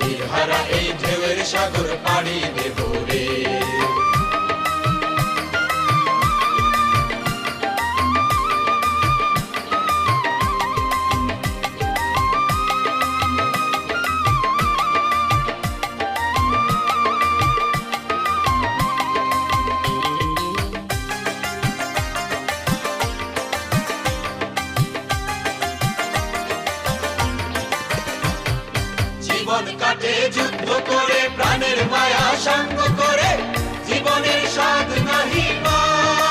তীরহারা এই ঢেউয়ের সাগর পাড়ি দেব রে। জীবন কাটে যুদ্ধ করে, প্রাণের মায়া সঙ্গ করে, জীবনের স্বাদ নাহি পায়।